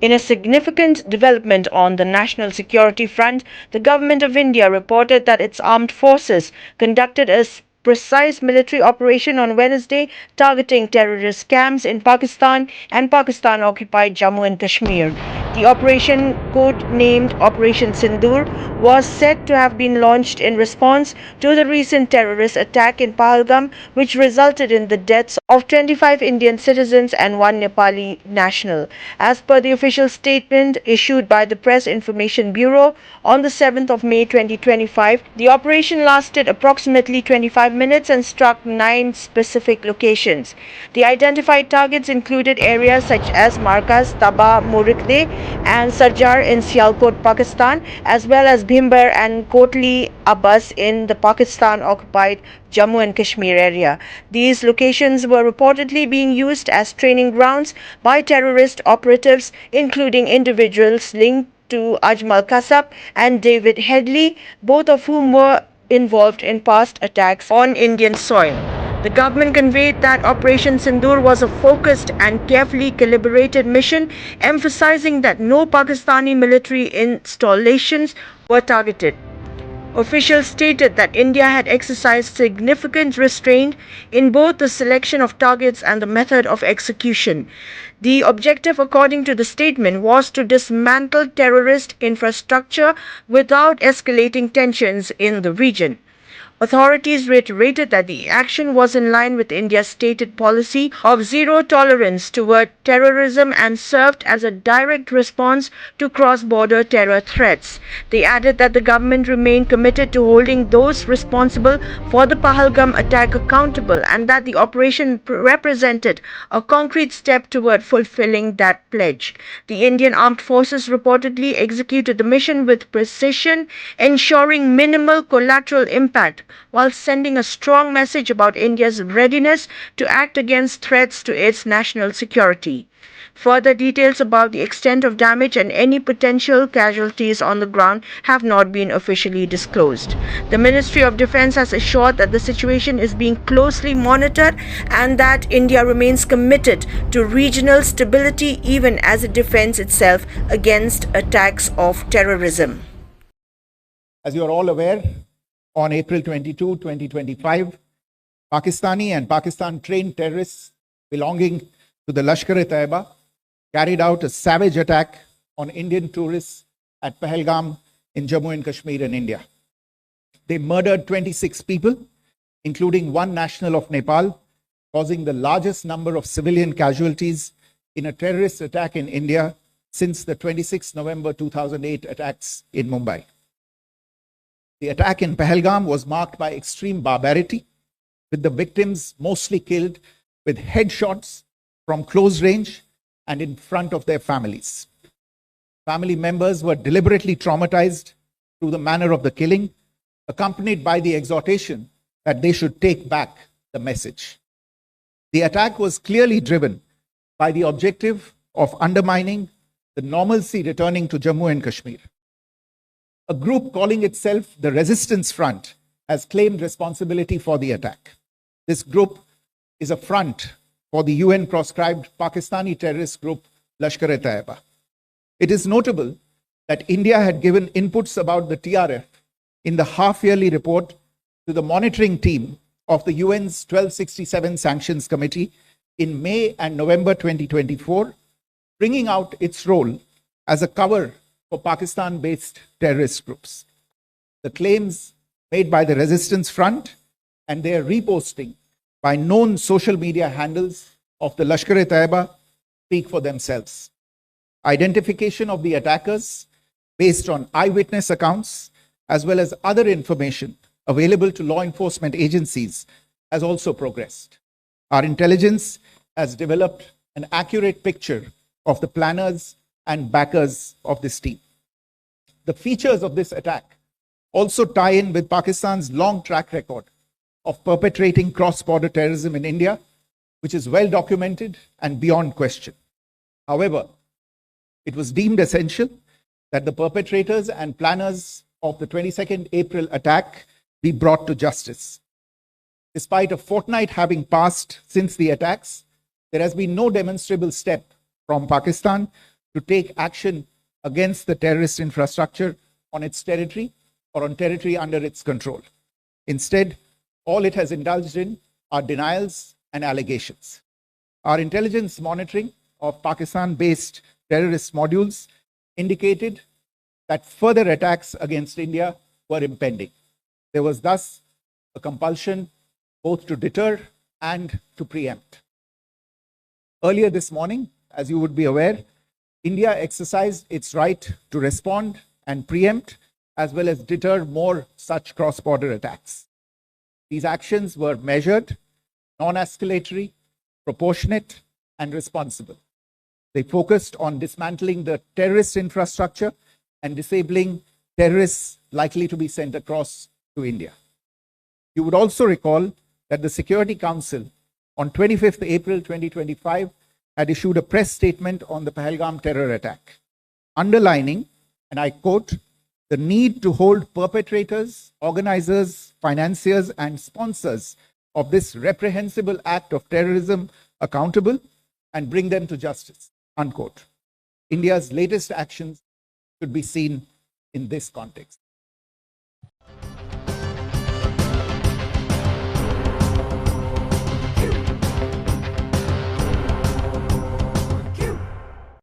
In a significant development on the national security front, the Government of India reported that its armed forces conducted a precise military operation on Wednesday targeting terrorist camps in Pakistan and Pakistan occupied Jammu and Kashmir. The operation, code-named Operation Sindoor, was said to have been launched in response to the recent terrorist attack in Pahalgam, which resulted in the deaths of 25 Indian citizens and one Nepali national. As per the official statement issued by the Press Information Bureau on the 7th of May 2025, the operation lasted approximately 25 minutes and struck 9 specific locations. The identified targets included areas such as Markaz, Taba, Murikde, and Sarjar in Sialkot, Pakistan, as well as Bhimber and Kotli Abbas in the Pakistan-occupied Jammu and Kashmir area. These locations were reportedly being used as training grounds by terrorist operatives, including individuals linked to Ajmal Kasab and David Headley, both of whom were involved in past attacks on Indian soil. The government conveyed that Operation Sindoor was a focused and carefully calibrated mission, emphasizing that no Pakistani military installations were targeted. Officials stated that India had exercised significant restraint in both the selection of targets and the method of execution. The objective, according to the statement, was to dismantle terrorist infrastructure without escalating tensions in the region. Authorities reiterated that the action was in line with India's stated policy of zero tolerance toward terrorism and served as a direct response to cross-border terror threats. They added that the government remained committed to holding those responsible for the Pahalgam attack accountable and that the operation represented a concrete step toward fulfilling that pledge. The Indian Armed Forces reportedly executed the mission with precision, ensuring minimal collateral impact, while sending a strong message about India's readiness to act against threats to its national security. Further details about the extent of damage and any potential casualties on the ground have not been officially disclosed. The Ministry of Defense has assured that the situation is being closely monitored and that India remains committed to regional stability even as it defends itself against attacks of terrorism. As you are all aware, on April 22, 2025, Pakistani and Pakistan-trained terrorists belonging to the LASHKAR-e-TAIBA carried out a savage attack on Indian tourists at Pahalgam in Jammu and Kashmir in India. They murdered 26 people, including one national of Nepal, causing the largest number of civilian casualties in a terrorist attack in India since the 26 November 2008 attacks in Mumbai. The attack in Pahalgam was marked by extreme barbarity, with the victims mostly killed with headshots from close range and in front of their families. Family members were deliberately traumatized through the manner of the killing, accompanied by the exhortation that they should take back the message. The attack was clearly driven by the objective of undermining the normalcy returning to Jammu and Kashmir. A group calling itself the Resistance Front has claimed responsibility for the attack. This group is a front for the UN-proscribed Pakistani terrorist group LASHKAR-e-TAIBA. It is notable that India had given inputs about the TRF in the half-yearly report to the monitoring team of the UN's 1267 Sanctions Committee in May and November 2024, bringing out its role as a cover for Pakistan-based terrorist groups. The claims made by the Resistance Front and their reposting by known social media handles of the LASHKAR-e-TAIBA speak for themselves. Identification of the attackers based on eyewitness accounts as well as other information available to law enforcement agencies has also progressed. Our intelligence has developed an accurate picture of the planners and backers of this team. The features of this attack also tie in with Pakistan's long track record of perpetrating cross-border terrorism in India, which is well documented and beyond question. However, it was deemed essential that the perpetrators and planners of the 22nd April attack be brought to justice. Despite a fortnight having passed since the attacks, there has been no demonstrable step from Pakistan to take action against the terrorist infrastructure on its territory or on territory under its control. Instead, all it has indulged in are denials and allegations. Our intelligence monitoring of Pakistan-based terrorist modules indicated that further attacks against India were impending. There was thus a compulsion both to deter and to preempt. Earlier this morning, as you would be aware, India exercised its right to respond and preempt as well as deter more such cross-border attacks. These actions were measured, non-escalatory, proportionate, and responsible. They focused on dismantling the terrorist infrastructure and disabling terrorists likely to be sent across to India. You would also recall that the Security Council on 25th April 2025 had issued a press statement on the Pahalgam terror attack, underlining, and I quote, the need to hold perpetrators, organizers, financiers, and sponsors of this reprehensible act of terrorism accountable and bring them to justice, unquote. India's latest actions should be seen in this context.